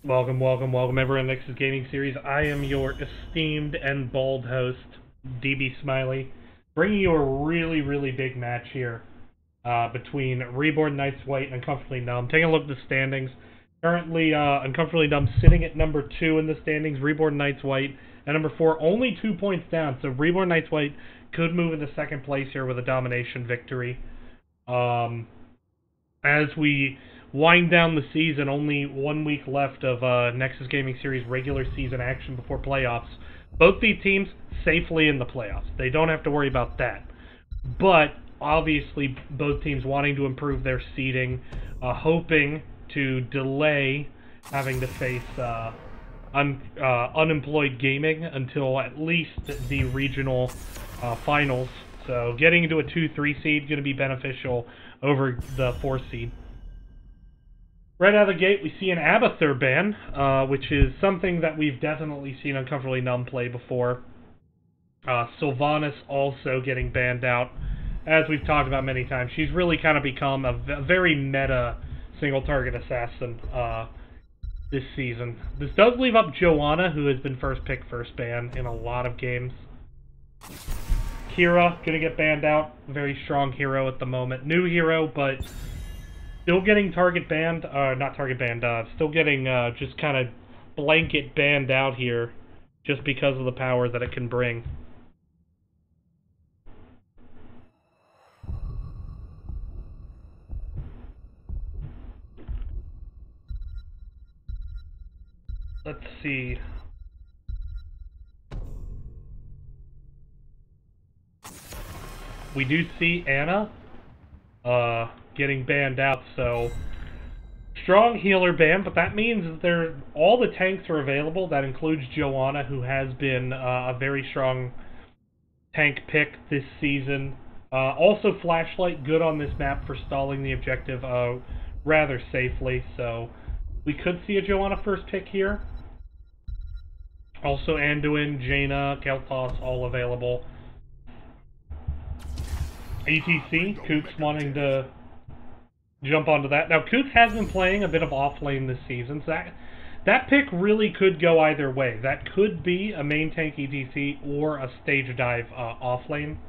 Welcome, welcome, welcome everyone to Nexus Gaming Series. I am your esteemed and bald host, DB Smiley, bringing you a really big match here between Reborn Knights White and Uncomfortably Numb. Taking a look at the standings. Currently, Uncomfortably Numb sitting at number 2 in the standings, Reborn Knights White at number 4, only 2 points down. So Reborn Knights White could move into second place here with a domination victory. As we wind down the season, only 1 week left of Nexus Gaming Series regular season action before playoffs. Both these teams safely in the playoffs. They don't have to worry about that. But obviously, both teams wanting to improve their seeding, hoping to delay having to face unemployed gaming until at least the regional finals. So getting into a 2-3 seed going to be beneficial over the 4 seed. Right out of the gate, we see an Abathur ban, which is something that we've definitely seen Uncomfortably Numb play before. Sylvanas also getting banned out, as we've talked about many times. She's really kind of become a very meta single-target assassin this season. This does leave up Joanna, who has been first pick, first ban in a lot of games. Kira, gonna get banned out. Very strong hero at the moment. New hero, but still getting target banned, not target banned, still getting just kind of blanket banned out here just because of the power that it can bring. Let's see. We do see Anna getting banned out, so strong healer ban, but that means that all the tanks are available. That includes Joanna, who has been a very strong tank pick this season. Also, Flashlight, good on this map for stalling the objective rather safely, so we could see a Joanna first pick here. Also, Anduin, Jaina, Kel'Thas, all available. ATC, Kooks wanting to jump onto that. Now, Kooks has been playing a bit of off-lane this season, so that pick really could go either way. That could be a main tank ETC or a stage dive off-lane.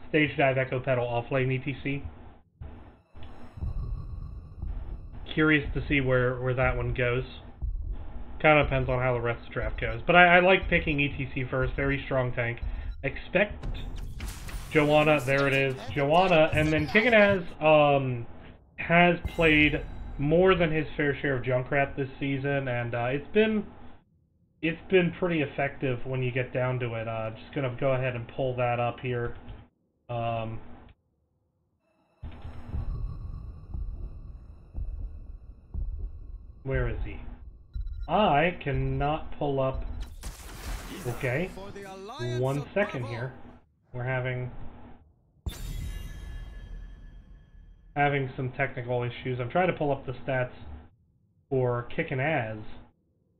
Stage dive Echo Pedal off-lane ETC. Curious to see where that one goes. Kind of depends on how the rest of the draft goes. But I like picking ETC first. Very strong tank. Expect Joanna, there it is. Joanna, and then Kickinaz has played more than his fair share of Junkrat this season, and it's been pretty effective when you get down to it. Just gonna go ahead and pull that up here. Where is he? I cannot pull up. Okay, 1 second here. We're having some technical issues. I'm trying to pull up the stats for Kickinaz,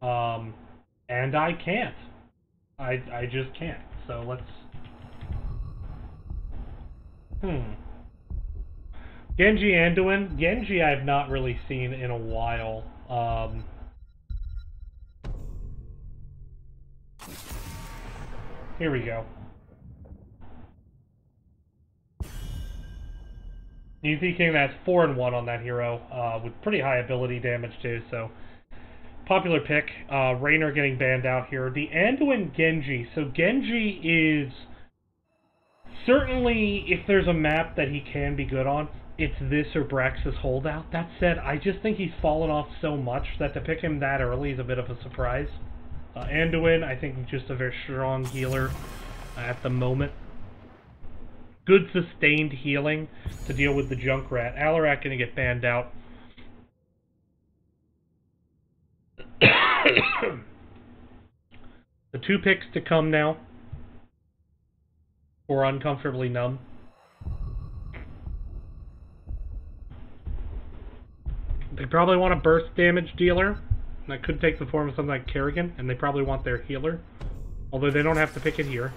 and I can't. I just can't. So let's. Genji Anduin. Genji I've not really seen in a while. Here we go. You see King that's 4-1 on that hero, with pretty high ability damage too, so popular pick. Raynor getting banned out here. The Anduin Genji. So Genji is certainly, if there's a map that he can be good on, it's this or Braxis Holdout. That said, I just think he's fallen off so much that to pick him that early is a bit of a surprise. Anduin, I think, just a very strong healer at the moment. Good sustained healing to deal with the Junkrat. Alarak gonna get banned out. The 2 picks to come now for Uncomfortably Numb. They probably want a burst damage dealer. That could take the form of something like Kerrigan, and they probably want their healer. Although they don't have to pick it here.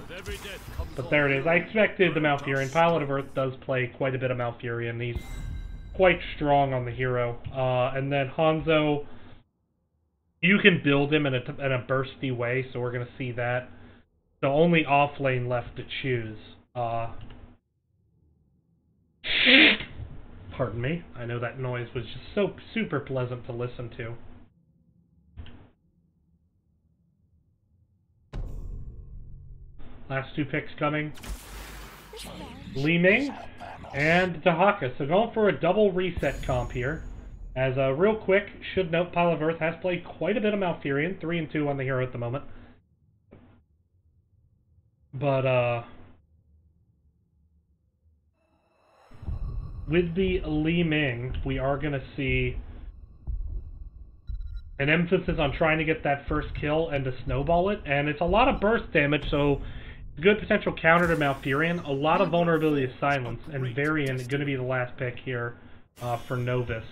But there it is. I expected the Malfurion. Pilot of Earth does play quite a bit of Malfurion. He's quite strong on the hero. And then Hanzo You can build him in a bursty way, so we're going to see that. The only off lane left to choose. Pardon me. I know that noise was just so super pleasant to listen to. Last two picks coming. Li Ming and Dahaka. So going for a double reset comp here. As real quick, should note Pile of Earth has played quite a bit of Malfurion. 3-2 on the hero at the moment. But with the Li Ming, we are going to see an emphasis on trying to get that first kill and to snowball it. And it's a lot of burst damage, so good potential counter to Malfurion. A lot of vulnerability to silence. And Varian is going to be the last pick here for Novus.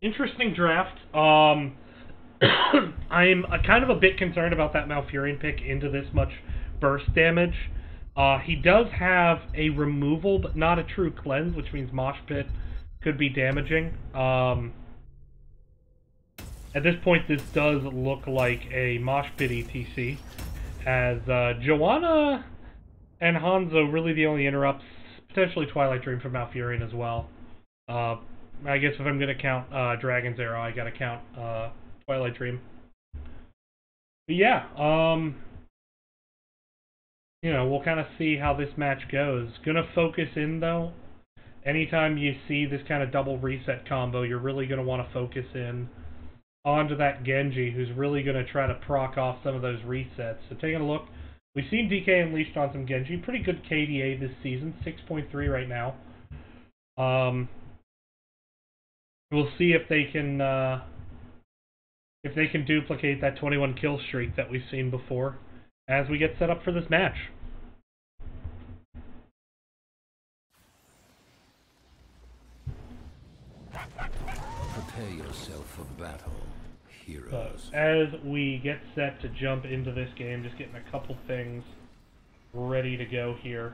Interesting draft. I'm kind of a bit concerned about that Malfurion pick into this much burst damage. He does have a removal, but not a true cleanse, which means Mosh Pit could be damaging. At this point, this does look like a Mosh Pit ETC, as Joanna and Hanzo really the only interrupts, potentially Twilight Dream from Malfurion as well. I guess if I'm going to count Dragon's Arrow, I got to count Twilight Dream. But yeah, you know, we'll kind of see how this match goes. Gonna focus in, though. Anytime you see this kind of double reset combo, you're really going to want to focus in onto that Genji, who's really going to try to proc off some of those resets. So taking a look, we've seen DK unleashed on some Genji. Pretty good KDA this season, 6.3 right now. We'll see if they can duplicate that 21 kill streak that we've seen before as we get set up for this match. Prepare yourself for battle, heroes. As we get set to jump into this game, just getting a couple things ready to go here.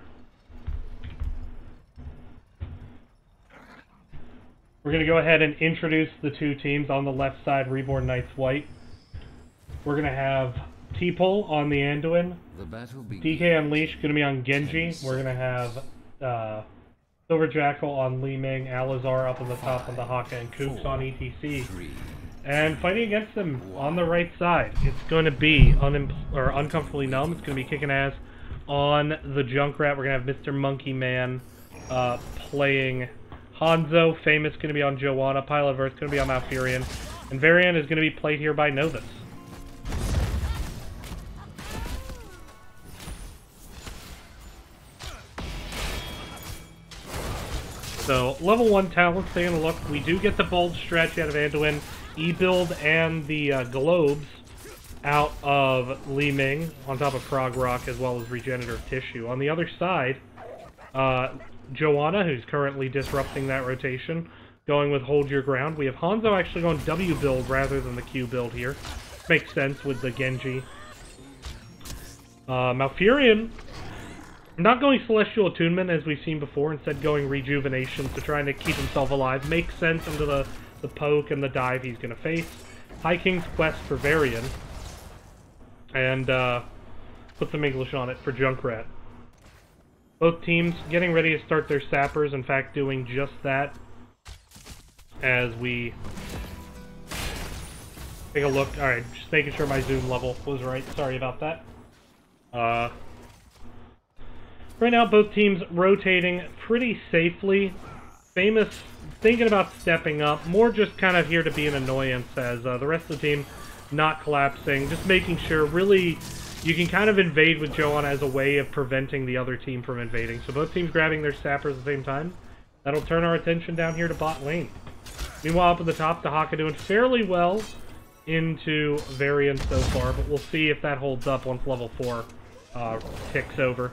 We're going to go ahead and introduce the two teams. On the left side, Reborn Knights White. We're going to have T-Pole on the Anduin. DK Unleashed going to be on Genji. We're going to have Silver Jackal on Li Ming, Alizar up on the top of the Haka, and Kooks on ETC. And fighting against them on the right side, it's going to be Uncomfortably Numb. It's going to be kicking ass on the Junkrat. We're going to have Mr. Monkey Man playing Hanzo. Famous going to be on Joanna. Pile of Earth going to be on Malfurion. And Varian is going to be played here by Novus. So, level 1 talents, taking a look. We do get the bold stretch out of Anduin, E-Build, and the Globes out of Li Ming, on top of Prog Rock, as well as Regenerative Tissue. On the other side, Joanna, who's currently disrupting that rotation, going with Hold Your Ground. We have Hanzo actually going W build rather than the Q build here. Makes sense with the Genji. Malfurion, not going Celestial Attunement as we've seen before, instead going Rejuvenation, so trying to keep himself alive. Makes sense under the poke and the dive he's going to face. High King's Quest for Varian. And put some English on it for Junkrat. Both teams getting ready to start their sappers, in fact doing just that as we take a look. Alright, just making sure my zoom level was right. Sorry about that. Right now, both teams rotating pretty safely. Famous thinking about stepping up, more just kind of here to be an annoyance as the rest of the team not collapsing, just making sure really you can kind of invade with Joanna as a way of preventing the other team from invading. So both teams grabbing their sappers at the same time. That'll turn our attention down here to bot lane. Meanwhile, up at the top, the Haka doing fairly well into Varian so far, but we'll see if that holds up once level 4 ticks over.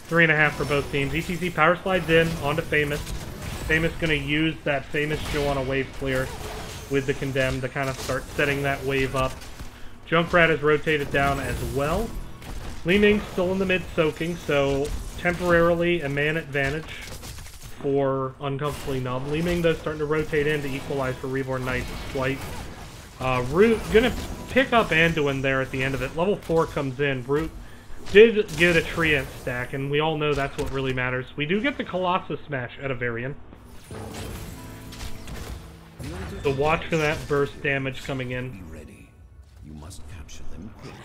3.5 for both teams. ETC power slides in onto Famous. Famous going to use that Famous Joanna wave clear with the Condemned to kind of start setting that wave up. Junkrat is rotated down as well. Li Ming's still in the mid soaking, so temporarily a man advantage for Uncomfortably Numb. Li Ming, though, starting to rotate in to equalize for Reborn Knight's Flight. Root gonna pick up Anduin there at the end of it. Level 4 comes in. Root did get a Treant stack, and we all know that's what really matters. We do get the Colossus Smash at a Varian. So watch for that burst damage coming in. Be ready. You must capture them quickly.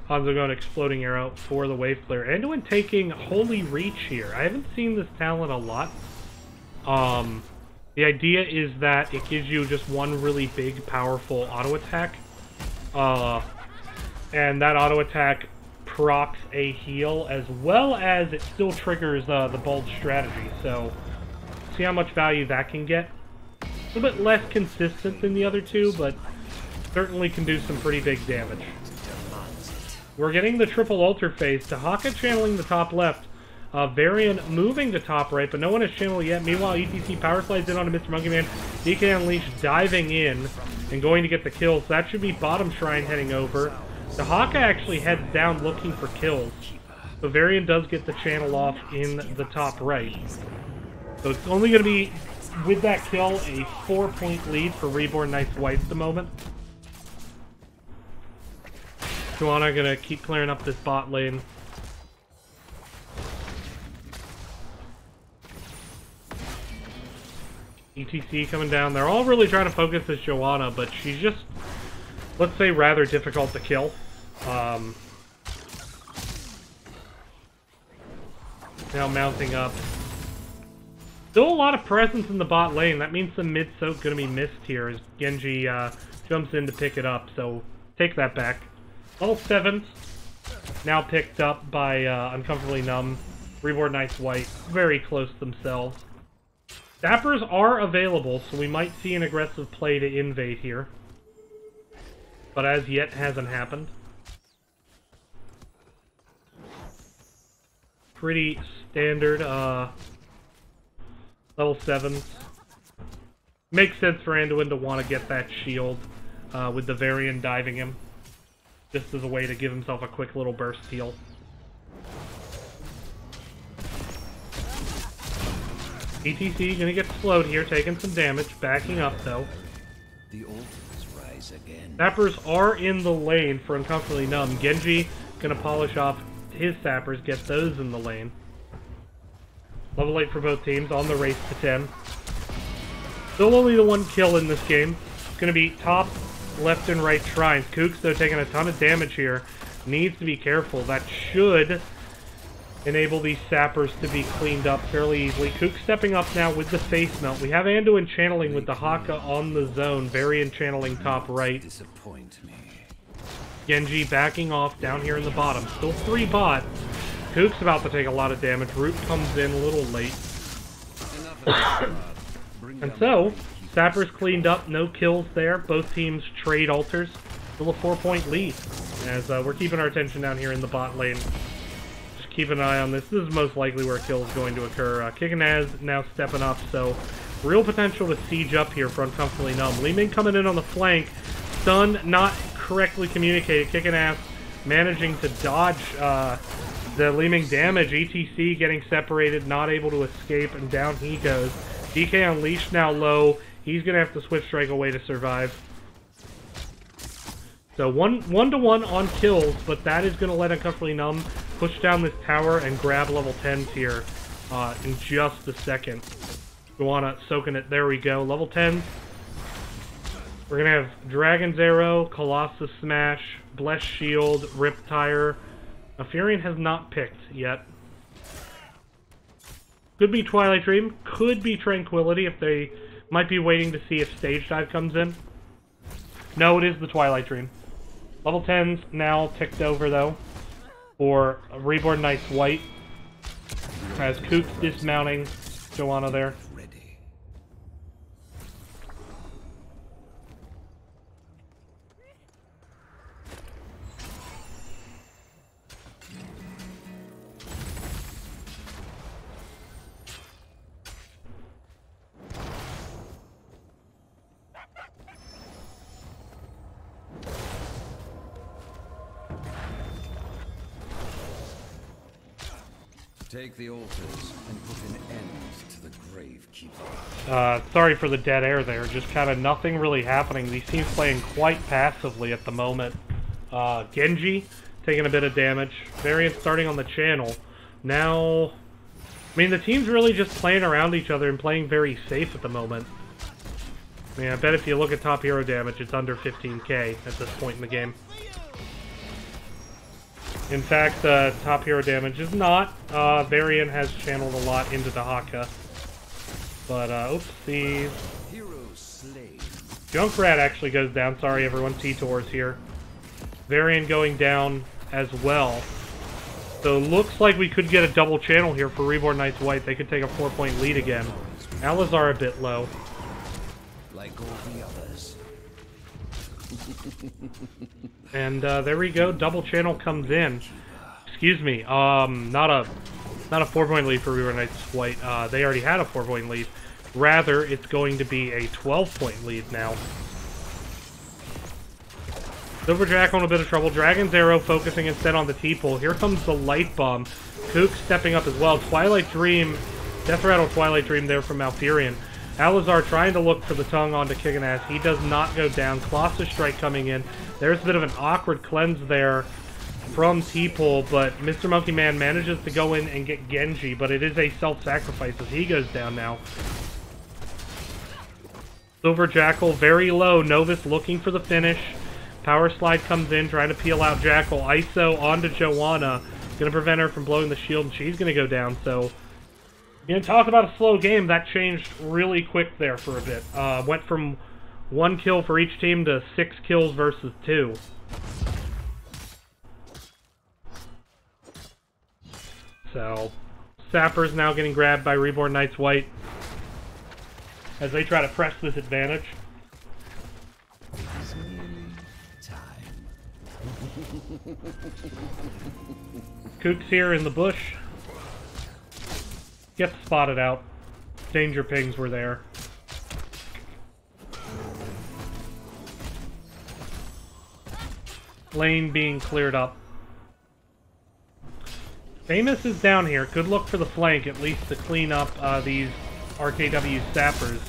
Hanzo going Exploding Arrow for the Wave Flare. Anduin taking Holy Reach here. I haven't seen this talent a lot. The idea is that it gives you just one really big, powerful auto attack. And that auto attack procs a heal, as well as it still triggers the Bulge strategy. So, see how much value that can get. A little bit less consistent than the other two, but certainly can do some pretty big damage. We're getting the triple altar phase. Tahaka channeling the top left. Varian moving to top right, but no one has channeled yet. Meanwhile, ETC power slides in onto Mr. Monkey Man. DK Unleashed diving in and going to get the kills. So that should be bottom shrine heading over. Tahaka actually heads down looking for kills. So Varian does get the channel off in the top right. So it's only going to be, with that kill, a 4-point lead for Reborn Knight's White at the moment. Joanna going to keep clearing up this bot lane. ETC coming down. They're all really trying to focus as Joanna, but she's just, let's say, rather difficult to kill. Now mounting up. Still a lot of presence in the bot lane. That means some mid soak going to be missed here as Genji jumps in to pick it up. So take that back. Level 7 now picked up by Uncomfortably Numb. Reborn Knight's White very close themselves. Sappers are available, so we might see an aggressive play to invade here. But as yet, hasn't happened. Pretty standard level 7s. Makes sense for Anduin to want to get that shield with the Varian diving him. Just as a way to give himself a quick little burst heal. ETC gonna get slowed here, taking some damage, backing up though. The altars rise again. Sappers are in the lane for Uncomfortably Numb. Genji gonna polish off his sappers, get those in the lane. Level 8 for both teams, on the race to 10. Still only the one kill in this game. It's gonna be top, left, and right shrines. Kooks, though, taking a ton of damage here. Needs to be careful. That should enable these sappers to be cleaned up fairly easily. Kook stepping up now with the face melt. We have Anduin channeling with the Haka on the zone. Varian channeling top right. Disappoint me. Genji backing off down here in the bottom. Still 3 bot. Kook's about to take a lot of damage. Root comes in a little late. And so, sappers cleaned up. No kills there. Both teams trade altars. Still a 4-point lead. As we're keeping our attention down here in the bot lane. Keep an eye on this. This is most likely where a kill is going to occur. Kikanaz now stepping up, so real potential to siege up here for Uncomfortably Numb. Li Ming coming in on the flank. Stun not correctly communicated. Kikanaz managing to dodge the Li Ming damage. ETC getting separated, not able to escape, and down he goes. DK Unleashed now low. He's going to have to Swift Strike away to survive. So one to one on kills, but that is going to let Uncomfortably Numb push down this tower and grab level 10s here in just a second. Joanna soaking it. There we go. Level 10s. We're going to have Dragon's Arrow, Colossus Smash, Blessed Shield, Riptire. Furion has not picked yet. Could be Twilight Dream. Could be Tranquility if they might be waiting to see if Stage Dive comes in. No, it is the Twilight Dream. Level 10's now ticked over, though, for Reborn Knight's White. As Kook's dismounting Joanna there. Ready. Take the altars and put an end to the great keep Sorry for the dead air there. Just kind of nothing really happening. These teams playing quite passively at the moment. Genji taking a bit of damage. Variant starting on the channel. Now, I mean, the team's really just playing around each other and playing very safe at the moment. I mean, I bet if you look at top hero damage, it's under 15k at this point in the game. In fact, top hero damage is not. Varian has channeled a lot into the Haka. But, oopsies. Junkrat actually goes down. Sorry, everyone. T-Tor's here. Varian going down as well. So, looks like we could get a double channel here for Reborn Knights White. They could take a 4-point lead again. Alizar a bit low. like all the others. And there we go. Double channel comes in. Excuse me. Not a 4-point lead for Reborn Knights White. They already had a 4-point lead. Rather, it's going to be a 12-point lead now. Silverjack on a bit of trouble. Dragon's Arrow focusing instead on the T-Pull. Here comes the Light Bomb. Kook stepping up as well. Twilight Dream. Death Rattle Twilight Dream there from Malfurion. Alizar trying to look for the tongue onto Kicking Ass. He does not go down. Colossus Strike coming in. There's a bit of an awkward cleanse there from T-Pull, but Mr. Monkey Man manages to go in and get Genji, but it is a self-sacrifice as he goes down now. Silver Jackal very low. Novus looking for the finish. Power Slide comes in, trying to peel out Jackal. ISO onto Joanna. Going to prevent her from blowing the shield, and she's going to go down. So, you know, talk about a slow game. That changed really quick there for a bit. Went from 1 kill for each team to 6 kills versus 2. So, Sapper's now getting grabbed by Reborn Knights White as they try to press this advantage. It's nearly time. Kook's here in the bush. Gets spotted out. Danger pings were there. Lane being cleared up. Famous is down here. Could look for the flank, at least to clean up these RKW sappers.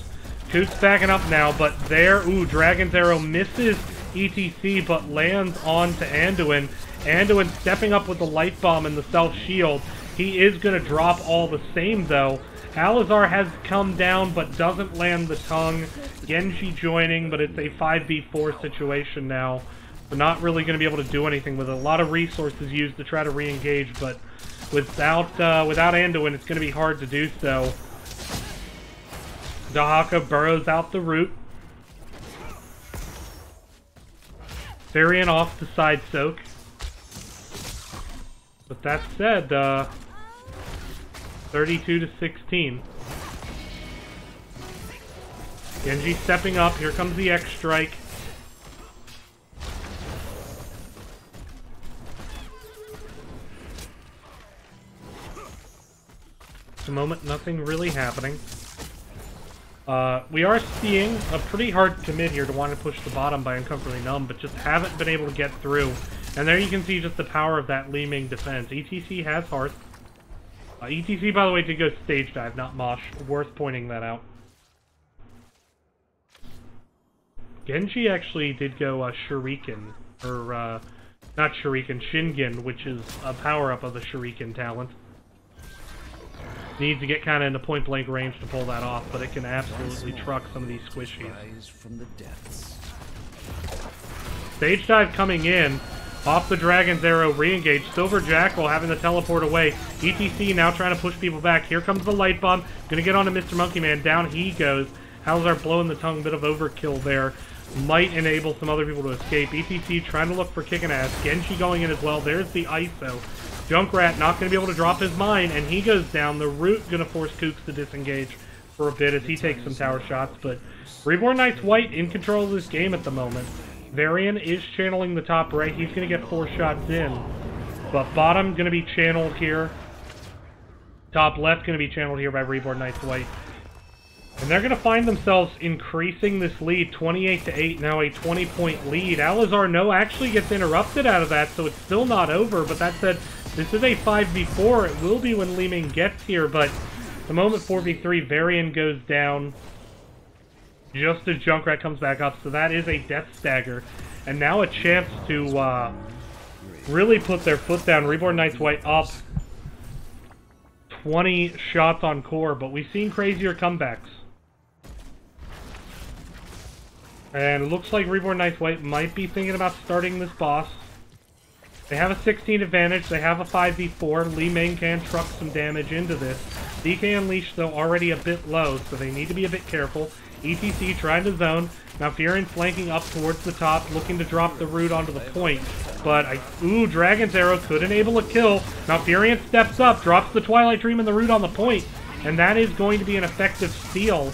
Kook's backing up now, but there... Ooh, Dragon's Arrow misses ETC, but lands on to Anduin. Anduin stepping up with the Light Bomb and the self-shield. He is going to drop all the same, though. Alizar has come down, but doesn't land the tongue. Genji joining, but it's a 5v4 situation now. We're not really going to be able to do anything with it. A lot of resources used to try to re-engage, but without Anduin, it's going to be hard to do so. Dahaka burrows out the root. Varian off the side soak. But that said, 32-16. Genji stepping up. Here comes the X strike. At the moment, nothing really happening. We are seeing a pretty hard commit here to want to push the bottom by Uncomfortably Numb, but just haven't been able to get through. And there you can see just the power of that Li Ming defense. ETC has hearts. ETC, by the way, did go stage dive, not mosh. Worth pointing that out. Genji actually did go Shuriken, or not Shuriken, Shingen, which is a power-up of the Shuriken talent. Needs to get kind of into point-blank range to pull that off, but it can absolutely truck some of these squishies. From the depths. Stage dive coming in. Off the Dragon's Arrow, re-engage. Silver Jackal having to teleport away. ETC now trying to push people back. Here comes the Light Bomb. Gonna get onto Mr. Monkey Man. Down he goes. Alizar blowing the tongue. Bit of overkill there. Might enable some other people to escape. ETC trying to look for Kicking Ass. Genji going in as well. There's the ISO. Junkrat not going to be able to drop his mine, and he goes down. The root going to force Kooks to disengage for a bit as he takes some tower shots. But Reborn Knights White in control of this game at the moment. Varian is channeling the top right. He's going to get 4 shots in. But bottom going to be channeled here. Top left going to be channeled here by Reborn Knights White. And they're going to find themselves increasing this lead, 28-8, now a 20-point lead. Alizar, no, actually gets interrupted out of that, so it's still not over. But that said, this is a 5v4. It will be when Li Ming gets here, but The moment 4v3, Varian goes down just as Junkrat comes back up, so that is a death stagger. And now a chance to really put their foot down. Reborn Knights White up 20 shots on core, but we've seen crazier comebacks. And it looks like Reborn Knights White might be thinking about starting this boss. They have a 16 advantage, they have a 5v4, Li Ming can truck some damage into this. DK Unleashed, though, already a bit low, so they need to be a bit careful. ETC trying to zone. Now Furion flanking up towards the top, looking to drop the root onto the point. But, ooh, Dragon's Arrow could enable a kill. Now Furion steps up, drops the Twilight Dream and the root on the point. And that is going to be an effective steal.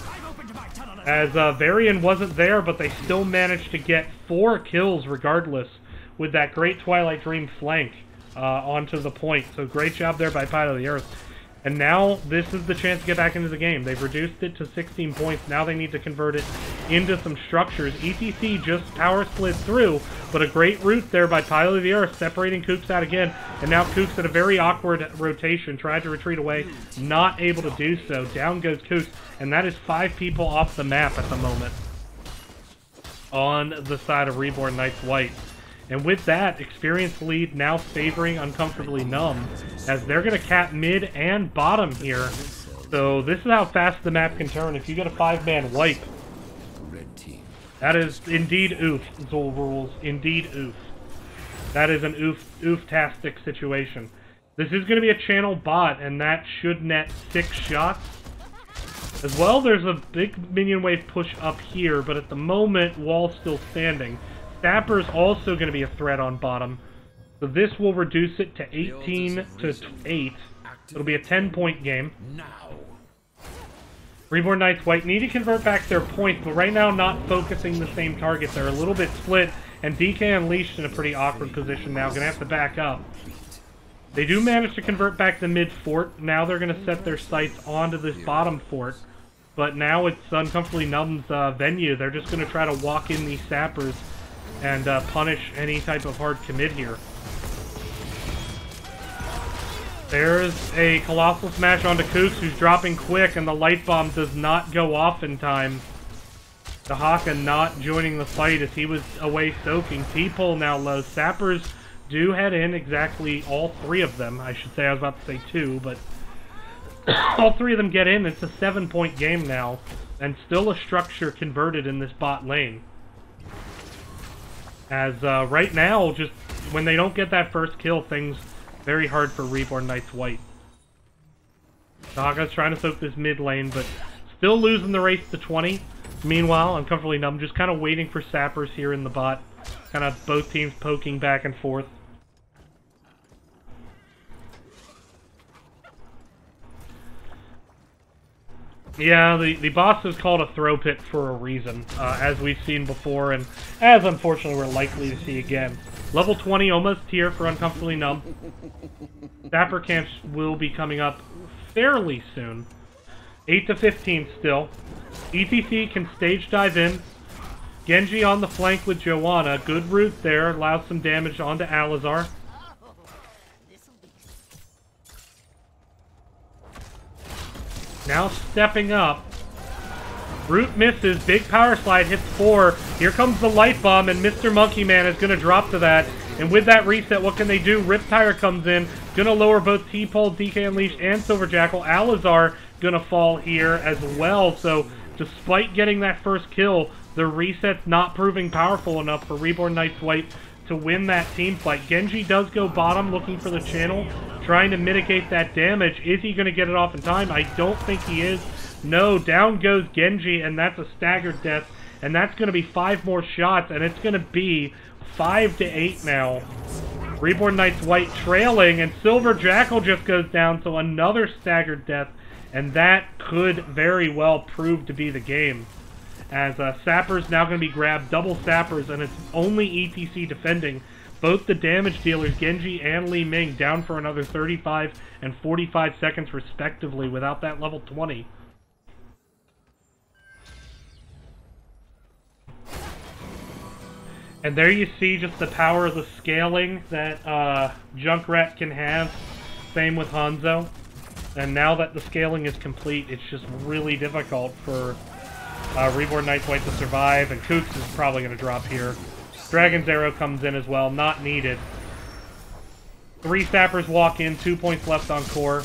As Varian wasn't there, but they still managed to get 4 kills regardless with that great Twilight Dream flank onto the point. So great job there by Pilot of the Earth. And now this is the chance to get back into the game. They've reduced it to 16 points. Now they need to convert it into some structures. ETC just power slid through, but a great route there by Pilot of the Earth, separating Kooks out again. And now Kooks at a very awkward rotation, tried to retreat away, not able to do so. Down goes Kooks, and that is 5 people off the map at the moment on the side of Reborn Knights White. And with that, experience lead now favoring Uncomfortably Numb, as they're going to cap mid and bottom here. So this is how fast the map can turn if you get a 5-man wipe. That is indeed oof, Zol rules. Indeed oof. That is an oof-tastic situation. This is going to be a channel bot, and that should net 6 shots. As well, there's a big minion wave push up here, but at the moment, wall's still standing. Sapper's also going to be a threat on bottom. So this will reduce it to 18 to 8. It'll be a 10-point game. Reborn Knights White need to convert back their points, but right now not focusing the same target. They're a little bit split, and DK Unleashed in a pretty awkward position now. Going to have to back up. They do manage to convert back the mid fort. Now they're going to set their sights onto this bottom fort. But now it's Uncomfortably Numb's venue. They're just going to try to walk in these sappers and punish any type of hard commit here. There's a Colossal Smash onto Kooks, who's dropping quick, and the Light Bomb does not go off in time. The Haka not joining the fight as he was away soaking. T-Pole now low. Sappers do head in, exactly all 3 of them. I should say, I was about to say 2, but all 3 of them get in. It's a 7-point game now, and still a structure converted in this bot lane. As right now, just when they don't get that first kill, things very hard for Reborn Knights White. Saga's trying to soak this mid lane, but still losing the race to 20. Meanwhile, Uncomfortably Numb just kind of waiting for sappers here in the bot. Kind of both teams poking back and forth. Yeah, the boss is called a throw pit for a reason, as we've seen before, and as unfortunately we're likely to see again. Level 20 almost here for Uncomfortably Numb. Sapper camps will be coming up fairly soon. 8 to 15 still. ETC can stage dive in. Genji on the flank with Joanna. Good route there, allows some damage onto Alizar. Now stepping up. Root misses. Big power slide hits 4. Here comes the Light Bomb, and Mr. Monkey Man is going to drop to that. And with that reset, what can they do? Riptire comes in. Going to lower both T-Pole, DK Unleashed, and Silver Jackal. Alizar going to fall here as well. So despite getting that first kill, the reset's not proving powerful enough for Reborn Knights White to win that team fight. Genji does go bottom looking for the channel, trying to mitigate that damage. Is he going to get it off in time? I don't think he is. No, down goes Genji, and that's a staggered death. And that's going to be 5 more shots, and it's going to be 5 to 8 now. Reborn Knights White trailing, and Silver Jackal just goes down, so another staggered death. And that could very well prove to be the game. As Sapper's now going to be grabbed, double Sappers, and it's only ETC defending. Both the damage dealers, Genji and Li Ming, down for another 35 and 45 seconds respectively without that level 20. And there you see just the power of the scaling that Junkrat can have. Same with Hanzo. And now that the scaling is complete, it's just really difficult for Reborn Night's White to survive, and Kooks is probably going to drop here. Dragon's Arrow comes in as well, not needed. 3 Sappers walk in, 2 points left on core.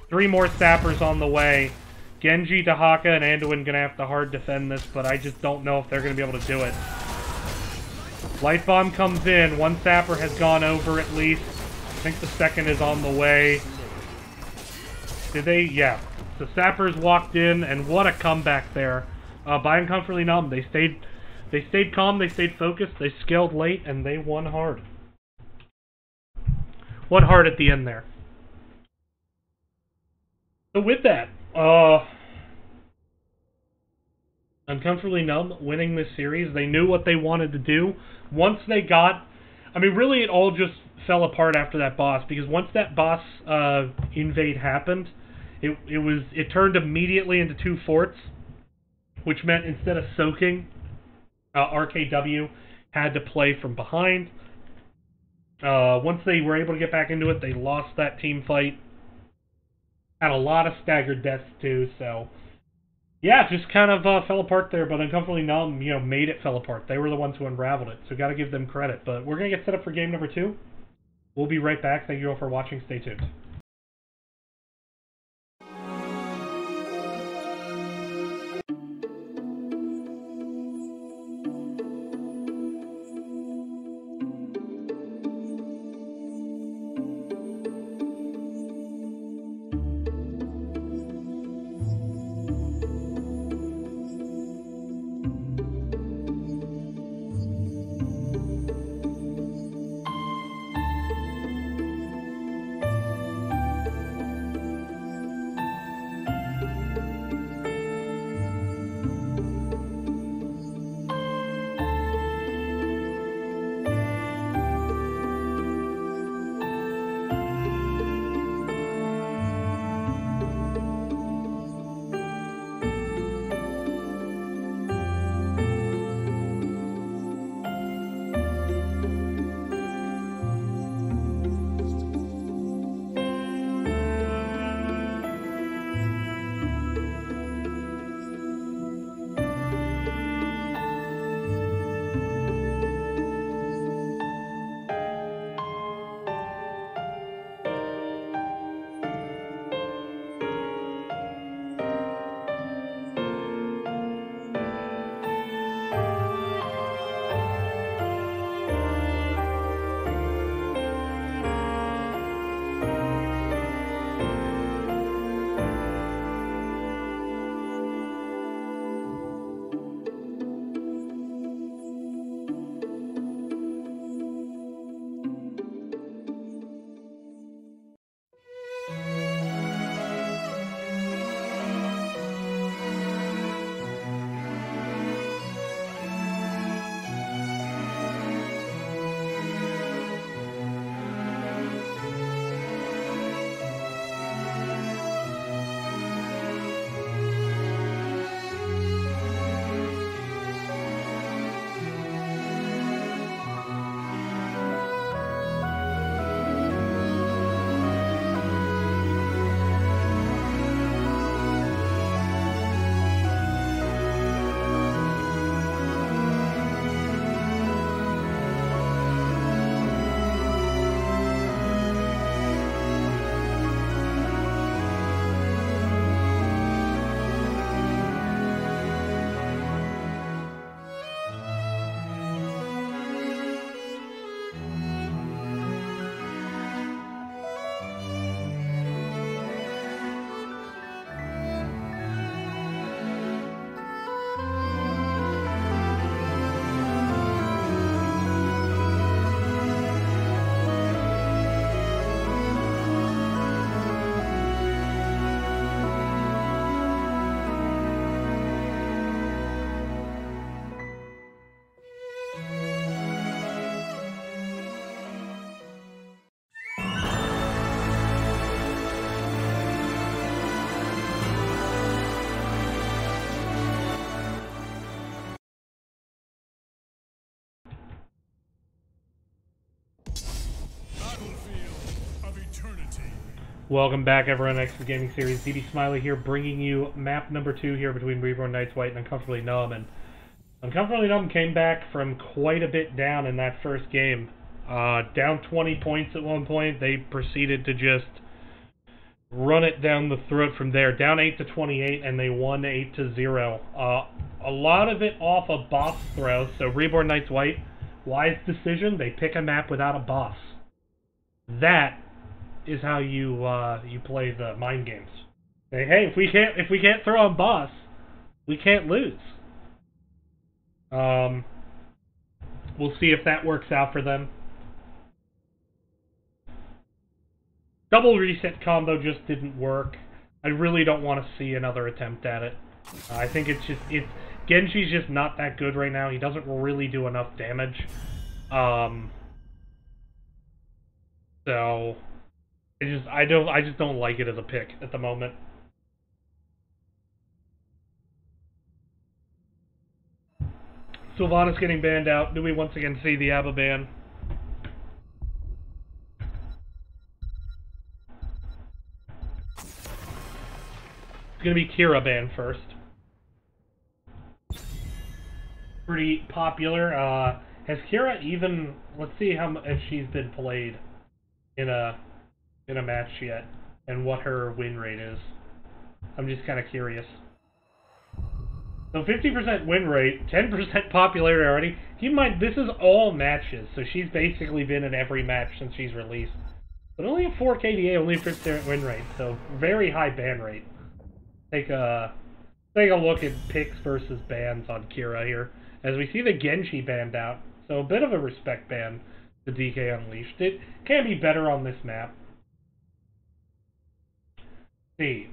3 more Sappers on the way. Genji, Dahaka, and Anduin going to have to hard defend this, but I just don't know if they're going to be able to do it. Light Bomb comes in, 1 Sapper has gone over at least. I think the second is on the way. Did they? Yeah. The Sappers walked in, and what a comeback there by Uncomfortably Numb. They stayed calm, they stayed focused, they scaled late, and they won hard. Won hard at the end there. So with that, Uncomfortably Numb winning this series. They knew what they wanted to do. Once they got... I mean, really, it all just fell apart after that boss, because once that boss invade happened, it turned immediately into 2 forts, which meant instead of soaking, RKW had to play from behind. Once they were able to get back into it, they lost that team fight. Had a lot of staggered deaths too, so yeah, just kind of fell apart there. But Uncomfortably Numb, made it fell apart. They were the ones who unraveled it, so got to give them credit. But we're gonna get set up for game number 2. We'll be right back. Thank you all for watching. Stay tuned. Welcome back, everyone. Next Gaming Series. DB Smiley here, bringing you map number 2 here between Reborn, Night's White, and Uncomfortably Numb. And Uncomfortably Numb came back from quite a bit down in that first game. Down 20 points at one point. They proceeded to just run it down the throat from there. Down 8 to 28, and they won 8-0. A lot of it off a boss throw. So Reborn, Night's White, wise decision. They pick a map without a boss. That is how you play the mind games. Say, hey, if we can't throw on boss, we can't lose. We'll see if that works out for them. Double reset combo just didn't work. I really don't want to see another attempt at it. I think Genji's just not that good right now. He doesn't really do enough damage. So I just don't like it as a pick at the moment. Sylvanas getting banned out. Do we once again see the ABBA ban? It's gonna be Kira banned first. Pretty popular. Has Kira even? Let's see if she's been played in a match yet, and what her win rate is. I'm just kind of curious. So 50% win rate, 10% popularity already. Keep in mind, this is all matches, so she's basically been in every match since she's released. But only a 4 KDA, only a 50% win rate, so very high ban rate. Take a look at picks versus bans on Kira here, as we see the Genji banned out. So a bit of a respect ban to DK Unleashed. It can be better on this map. See,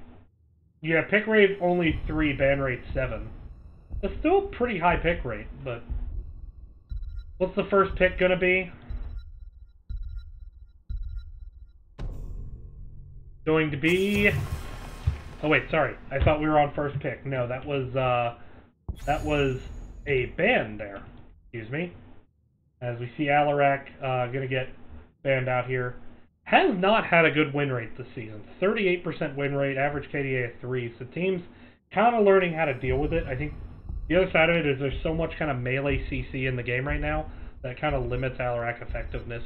yeah, pick rate only 3, ban rate 7. That's still a pretty high pick rate, but what's the first pick gonna be? Going to be... Oh wait, sorry. I thought we were on first pick. No, that was a ban there. Excuse me. As we see Alarak gonna get banned out here. Has not had a good win rate this season. 38% win rate, average KDA of 3. So teams kind of learning how to deal with it. I think the other side of it is there's so much kind of melee CC in the game right now that kind of limits Alarak effectiveness.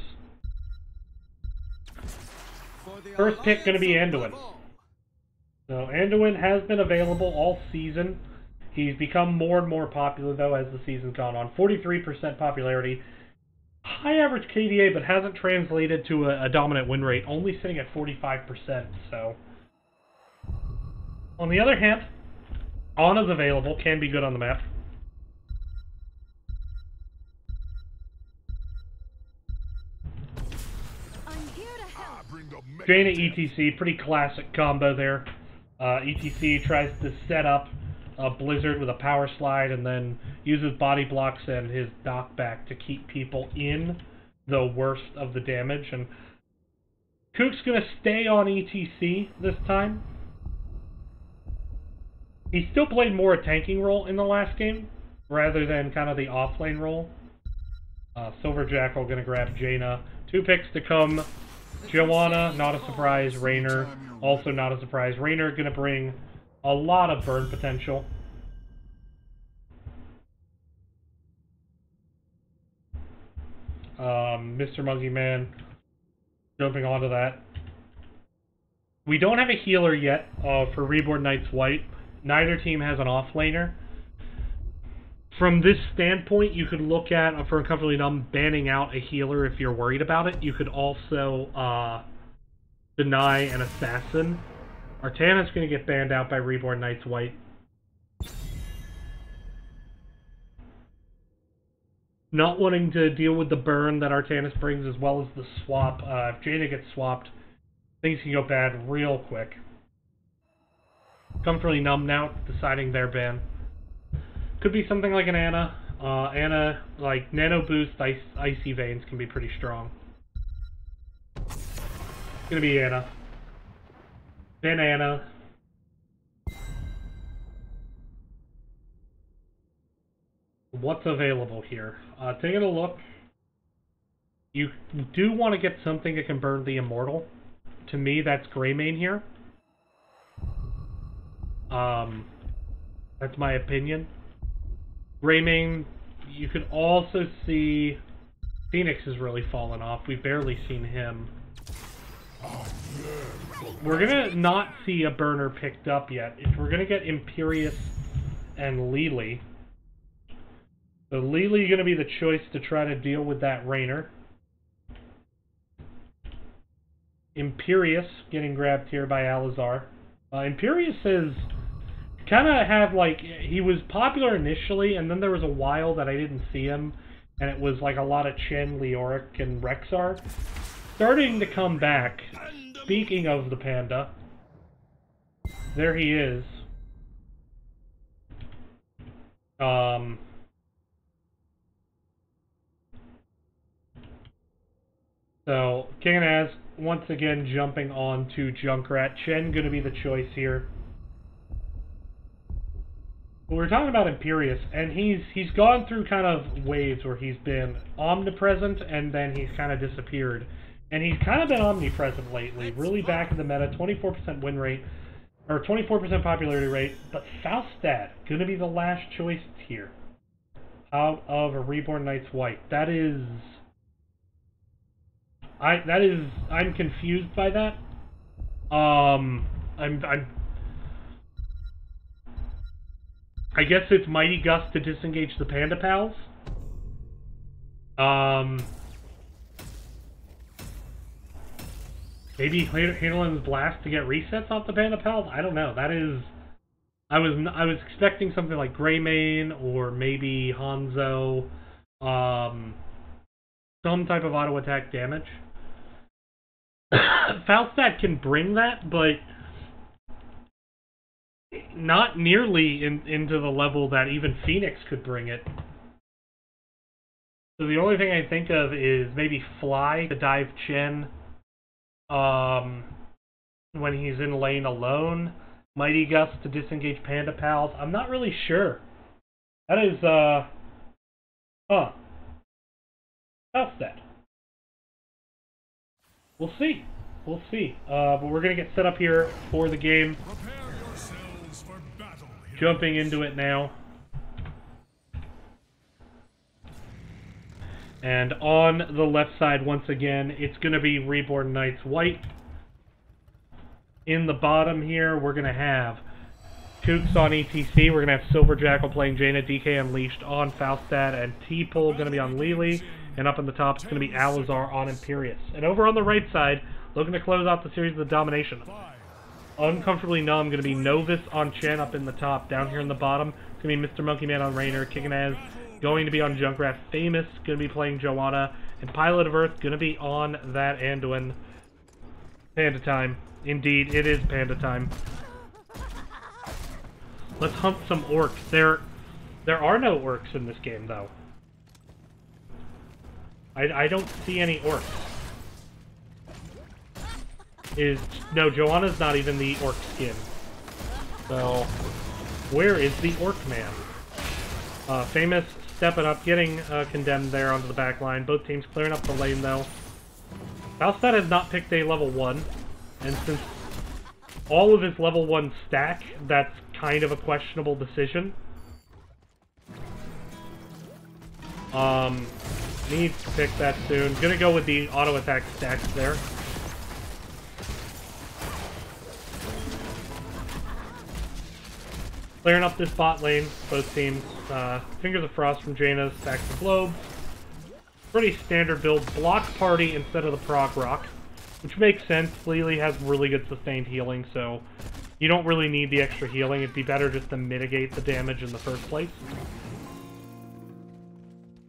First pick going to be Anduin. So Anduin has been available all season. He's become more and more popular though as the season's gone on. 43% popularity. High average KDA, but hasn't translated to a dominant win rate, only sitting at 45%, so... On the other hand, Ana's available, can be good on the map. Jaina ETC, pretty classic combo there. ETC tries to set up a Blizzard with a power slide and then uses body blocks and his knockback to keep people in the worst of the damage. And Kook's going to stay on ETC this time. He still played more a tanking role in the last game rather than kind of the offlane role. Silver Jackal going to grab Jaina. 2 picks to come. Joanna, not a surprise. Raynor, also not a surprise. Raynor going to bring a lot of burn potential. Mr. Monkey Man jumping onto that. We don't have a healer yet for Reborn Night's White. Neither team has an offlaner. From this standpoint, you could look at, for Uncomfortably Numb, banning out a healer if you're worried about it. You could also deny an assassin. Artana's going to get banned out by Reborn Night's White. Not wanting to deal with the burn that Artanis brings as well as the swap. If Jaina gets swapped, things can go bad real quick. Comfortably Numb now deciding their ban. Could be something like an Ana. Ana, like Nano Boost, Icy Veins can be pretty strong. It's gonna be Ana. Then Ana. What's available here? Taking a look. You do want to get something that can burn the Immortal. to me, that's Greymane here. That's my opinion. Greymane, you could also see Phoenix has really fallen off. We've barely seen him. We're gonna not see a burner picked up yet. If we're gonna get Imperious and Lily. So Lily gonna be the choice to try to deal with that Rainer. Imperious getting grabbed here by Alizar. Imperious is kind of have like, he was popular initially, and then there was a while that I didn't see him, and it was like a lot of Chen, Leoric, and Rexar. Starting to come back. Speaking of the panda, there he is. So, King and Az once again jumping on to Junkrat. Chen gonna be the choice here. We're talking about Imperious, and he's gone through kind of waves where he's been omnipresent and then he's kind of disappeared. And he's kind of been omnipresent lately, really back in the meta, 24% win rate, or 24% popularity rate, but Falstad gonna be the last choice here out of a Reborn Knights White. I'm confused by that. I guess it's Mighty Gust to disengage the Panda Pals. Maybe Handelin's Blast to get resets off the Panda Pals? I don't know. That is... I was expecting something like Greymane or maybe Hanzo. Some type of auto attack damage. Falstad can bring that, but not nearly into the level that even Phoenix could bring it. So the only thing I think of is maybe Fly to dive Chen when he's in lane alone. Mighty Gust to disengage Panda Pals. I'm not really sure. That is, Falstad. We'll see. We'll see. But we're going to get set up here for the game. Jumping into it now. And on the left side, once again, it's going to be Reborn Knights White. In the bottom here, we're going to have Kooks on ETC. We're going to have Silver Jackal playing Jaina, DK Unleashed on Falstad, and T-Pull going to be on Lily. And up in the top, it's going to be Alizar on Imperious. And over on the right side, looking to close out the series of the domination. Uncomfortably Numb, going to be Novus on Chen up in the top. Down here in the bottom, it's going to be Mr. Monkey Man on Rainer. Kicking Az going to be on Junkrat. Famous going to be playing Joanna. And Pilot of Earth going to be on that Anduin. Panda time. Indeed, it is Panda time. Let's hunt some orcs. There are no orcs in this game, though. I don't see any orcs. No, Joanna's not even the orc skin. So, where is the orc man? Famous stepping up, getting condemned there onto the back line. Both teams clearing up the lane, though. Falstad has not picked a level 1, and since all of his level 1 stack, that's kind of a questionable decision. Needs to pick that soon. Gonna go with the auto attack stacks there. Clearing up this bot lane, both teams. Fingers of Frost from Jaina, stacks of globes. Pretty standard build. Block party instead of the prog rock, which makes sense. Lily has really good sustained healing, so you don't really need the extra healing. It'd be better just to mitigate the damage in the first place.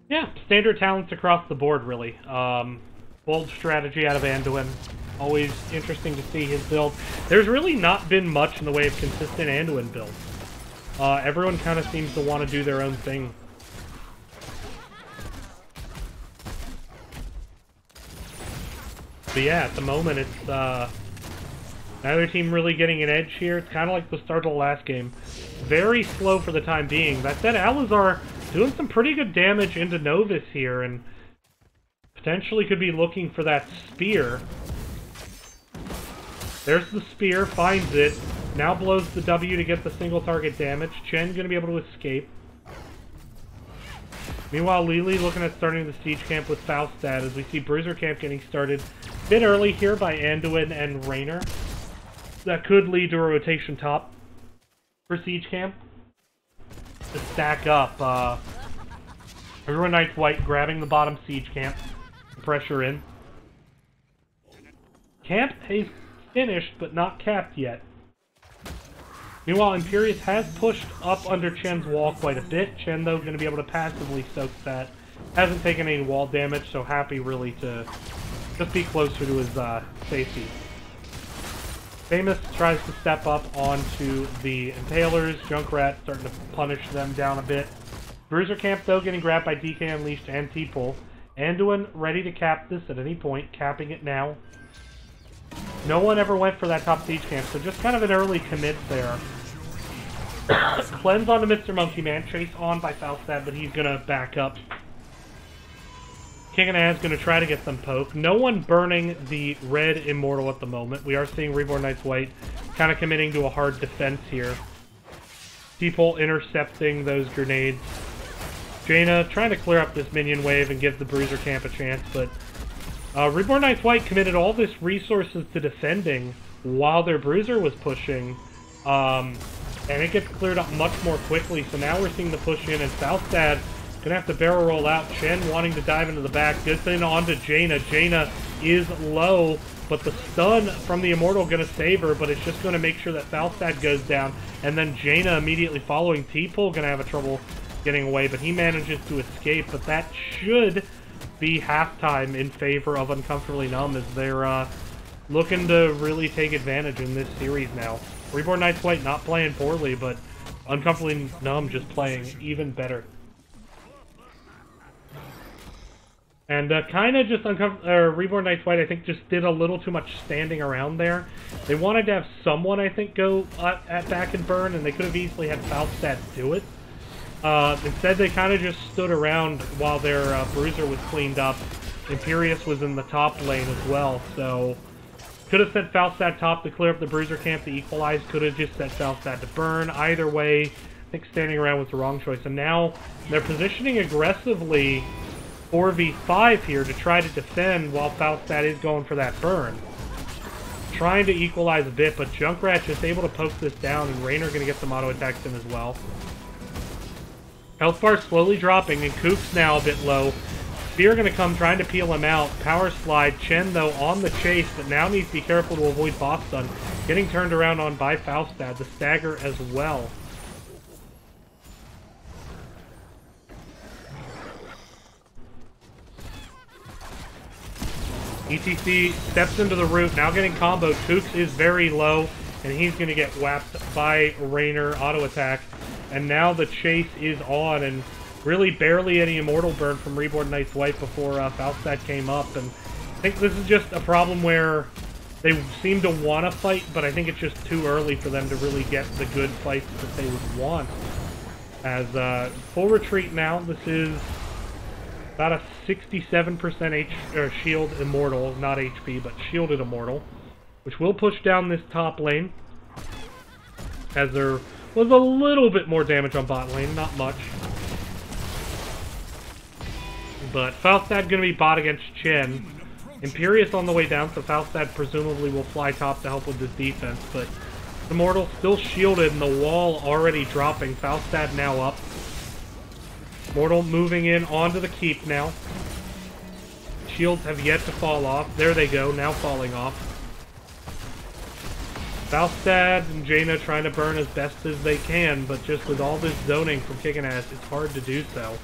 Yeah, standard talents across the board, really. Bold strategy out of Anduin. Always interesting to see his build. There's really not been much in the way of consistent Anduin builds. Everyone kind of seems to want to do their own thing. But yeah, at the moment, it's neither team really getting an edge here. It's kind of like the start of the last game. Very slow for the time being. That said, Alizar doing some pretty good damage into Novus here, and potentially could be looking for that spear. There's the spear, finds it. Now blows the W to get the single target damage. Chen gonna be able to escape. Meanwhile, Lily looking at starting the siege camp with Faustad as we see Bruiser camp getting started a bit early here by Anduin and Raynor. That could lead to a rotation top for siege camp to stack up. Everyone Knights White grabbing the bottom siege camp. Pressure in. Camp is finished, but not capped yet. Meanwhile, Imperius has pushed up under Chen's wall quite a bit. Chen, though, going to be able to passively soak that. Hasn't taken any wall damage, so happy, really, to just be closer to his safety. Famous tries to step up onto the Impalers. Junkrat starting to punish them down a bit. Bruiser Camp, though, getting grabbed by DK Unleashed and T-Pull. Anduin ready to cap this at any point, capping it now. No one ever went for that top siege camp, so just kind of an early commit there. Cleanse onto Mr. Monkey Man, chase on by Falstad, but he's gonna back up. King and Ad's gonna try to get some poke. No one burning the red Immortal at the moment. We are seeing Reborn Knights White kind of committing to a hard defense here. T-Pull intercepting those grenades. Jaina trying to clear up this minion wave and give the Bruiser Camp a chance, but Reborn Knights White committed all this resources to defending while their Bruiser was pushing, and it gets cleared up much more quickly, so now we're seeing the push in, and Falstad gonna have to barrel roll out. Chen wanting to dive into the back, gets in onto Jaina. Jaina is low, but the stun from the Immortal gonna save her, but it's just gonna make sure that Falstad goes down, and then Jaina immediately following. T-Pull gonna have a trouble getting away, but he manages to escape, but that should be halftime in favor of Uncomfortably Numb as they're looking to really take advantage in this series now. Reborn Knights White not playing poorly, but Uncomfortably Numb just playing even better. And kind of just Reborn Knights White, I think, just did a little too much standing around there. They wanted to have someone, I think, go at back and burn, and they could have easily had Falstad do it. Instead, they kind of just stood around while their Bruiser was cleaned up. Imperius was in the top lane as well, so could have sent Falstad top to clear up the Bruiser Camp to equalize. Could have just sent Falstad to burn. Either way, I think standing around was the wrong choice. And now they're positioning aggressively 4v5 here to try to defend while Falstad is going for that burn. Trying to equalize a bit, but Junkrat just able to poke this down, and Raynor going to get some auto attacks in as well. Health bar slowly dropping, and Kook's now a bit low. Spear going to come trying to peel him out. Power slide. Chen, though, on the chase, but now needs to be careful to avoid boss stun. Getting turned around on by Falstad. The stagger as well. ETC steps into the root, now getting comboed. Kooks is very low, and he's going to get whapped by Raynor auto attack. And now the chase is on, and really barely any Immortal burn from Reborn Knights White before Falstad came up. And I think this is just a problem where they seem to want to fight, but I think it's just too early for them to really get the good fights that they would want. As full retreat now, this is about a 67% shield Immortal, not HP, but shielded Immortal, which will push down this top lane, as there was a little bit more damage on bot lane, not much. But Falstad going to be bot against Chen. Imperius on the way down, so Falstad presumably will fly top to help with this defense, but Immortal still shielded and the wall already dropping. Falstad now up. Immortal moving in onto the keep now. Shields have yet to fall off. There they go, now falling off. Falstad and Jaina trying to burn as best as they can, but just with all this zoning from kicking ass, it's hard to do so.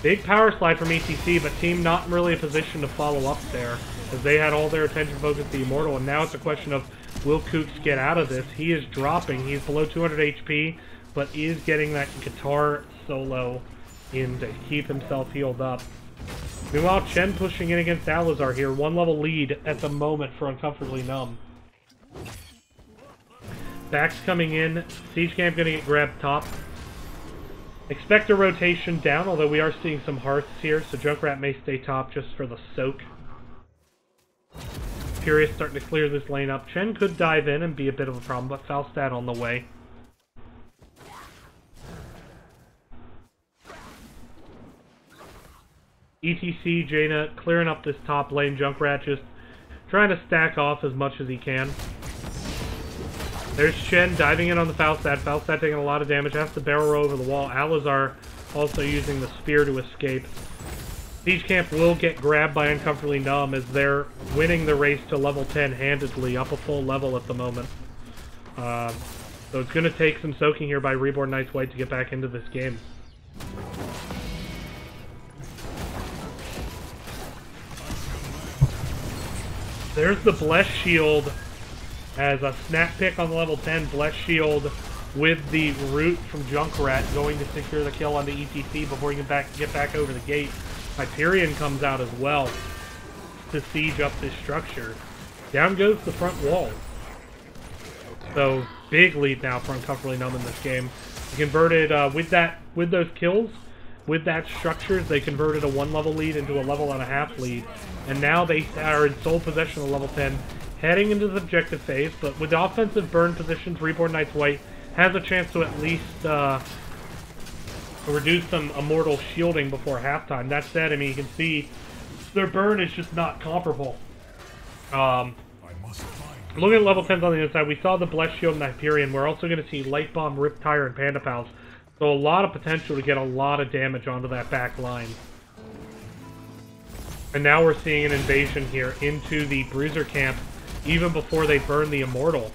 Big power slide from ETC, but team not really in a position to follow up there, as they had all their attention focused on the Immortal, and now it's a question of, will Kooks get out of this? He is dropping. He's below 200 HP, but is getting that guitar solo in to keep himself healed up. Meanwhile, Chen pushing in against Alazar here. 1 level lead at the moment for Uncomfortably Numb. Backs coming in. Siege Camp going to get grabbed top. Expect a rotation down, although we are seeing some hearths here, so Junkrat may stay top just for the soak. Imperious starting to clear this lane up. Chen could dive in and be a bit of a problem, but Falstad on the way. ETC, Jaina clearing up this top lane. Junkrat just trying to stack off as much as he can. There's Chen diving in on the Falstad. Falstad taking a lot of damage. Has to barrel roll over the wall. Alizar also using the spear to escape. Siege Camp will get grabbed by Uncomfortably Numb as they're winning the race to level 10 handedly, up a full level at the moment. So it's going to take some soaking here by Reborn Knights White to get back into this game. There's the Bless Shield as a snap pick on level 10. Bless Shield with the root from Junkrat going to secure the kill on the ETC before he can get back over the gate. Hyperion comes out as well to siege up this structure. Down goes the front wall. So big lead now for Uncomfortably Numb in this game. They converted with those kills, with that structures, they converted a 1-level lead into a level and a half lead. And now they are in sole possession of level 10, heading into the objective phase. But with the offensive burn positions, Reborn Knights White has a chance to at least reduce some immortal shielding before halftime. That said, I mean, you can see their burn is just not comparable. Looking at level 10s on the inside, we saw the Bless Shield and Hyperion. We're also going to see Light Bomb, Riptire, and Panda Pals. So a lot of potential to get a lot of damage onto that back line. And now we're seeing an invasion here into the Bruiser camp, even before they burn the Immortal.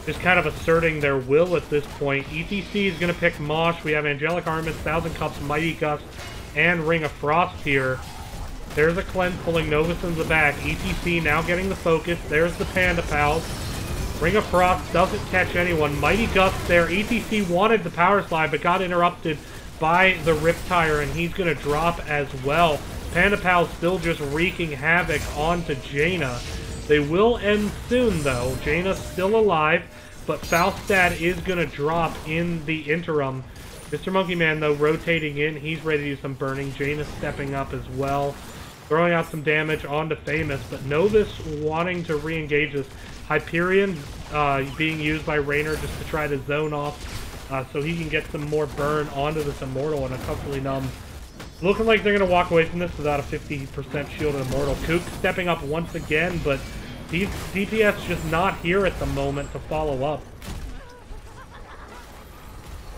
Just kind of asserting their will at this point. ETC is going to pick Mosh. We have Angelic Armaments, Thousand Cups, Mighty Gust, and Ring of Frost here. There's a Cleanse pulling Novus in the back. ETC now getting the focus. There's the Panda Pals. Ring of Frost doesn't catch anyone. Mighty Gust there. ETC wanted the power slide, but got interrupted by the Riptire, and he's going to drop as well. Panda Pals still just wreaking havoc onto Jaina. They will end soon, though. Jaina's still alive, but Falstad is going to drop in the interim. Mr. Monkey Man, though, rotating in. He's ready to do some burning. Jaina's stepping up as well, throwing out some damage onto Famous, but Novus wanting to re-engage this. Hyperion being used by Raynor just to try to zone off so he can get some more burn onto this Immortal and Uncomfortably Numb. Looking like they're going to walk away from this without a 50% shield and Immortal. Kook stepping up once again, but DPS just not here at the moment to follow up.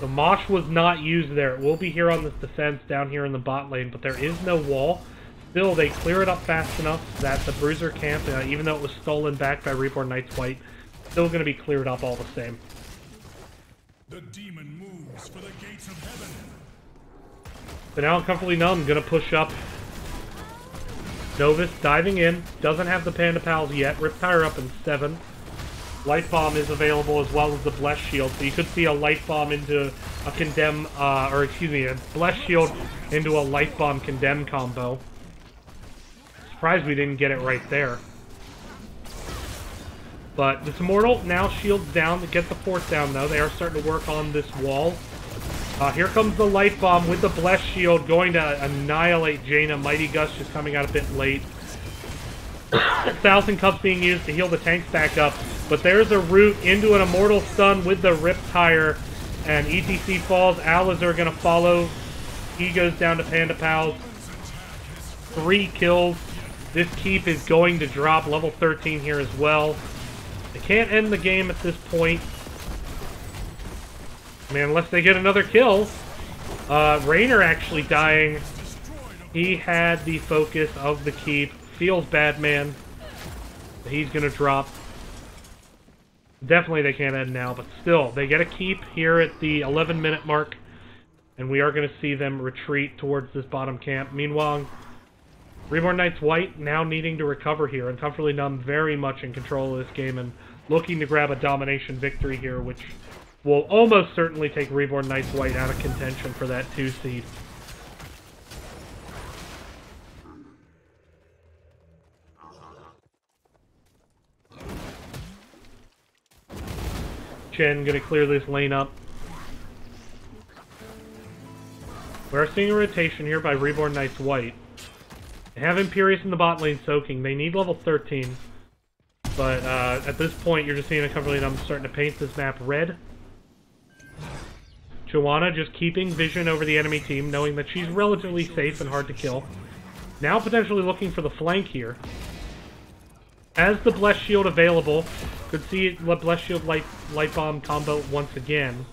The Mosh was not used there. It will be here on this defense down here in the bot lane, but there is no wall. Still, they clear it up fast enough that the Bruiser camp, even though it was stolen back by Reborn Knights White, still going to be cleared up all the same. The demon moves for the gates of heaven. But now Uncomfortably Numb going to push up. Novus diving in. Doesn't have the Panda Pals yet. Riptire up in 7. Light Bomb is available as well as the Bless Shield. So you could see a Light Bomb into a Condemn, a Bless Shield into a Light Bomb Condemn combo. Surprised we didn't get it right there. But this Immortal now shields down to get the fort down, though. They are starting to work on this wall. Here comes the Light Bomb with the Bless Shield going to annihilate Jaina. Mighty Gust just coming out a bit late. Thousand Cups being used to heal the tanks back up. But there's a root into an Immortal stun with the Riptire. And ETC falls. Alizar going to follow. He goes down to Panda Pals. 3 kills. This keep is going to drop level 13 here as well. They can't end the game at this point. I mean, unless they get another kill. Raynor actually dying. He had the focus of the keep. Feels bad, man. He's going to drop. Definitely they can't end now, but still, they get a keep here at the 11-minute mark. And we are going to see them retreat towards this bottom camp. Meanwhile, Reborn Knights White now needing to recover here. Uncomfortably Numb very much in control of this game and looking to grab a domination victory here, which will almost certainly take Reborn Knights White out of contention for that 2 seed. Chen gonna clear this lane up. We're seeing a rotation here by Reborn Knights White. They have Imperious in the bot lane soaking. They need level 13. But at this point, you're just seeing Uncomfortably Numb starting to paint this map red. Joanna just keeping vision over the enemy team, knowing that she's relatively safe and hard to kill. Now potentially looking for the flank here. As the Blessed Shield available, could see Blessed Shield Light Bomb combo once again.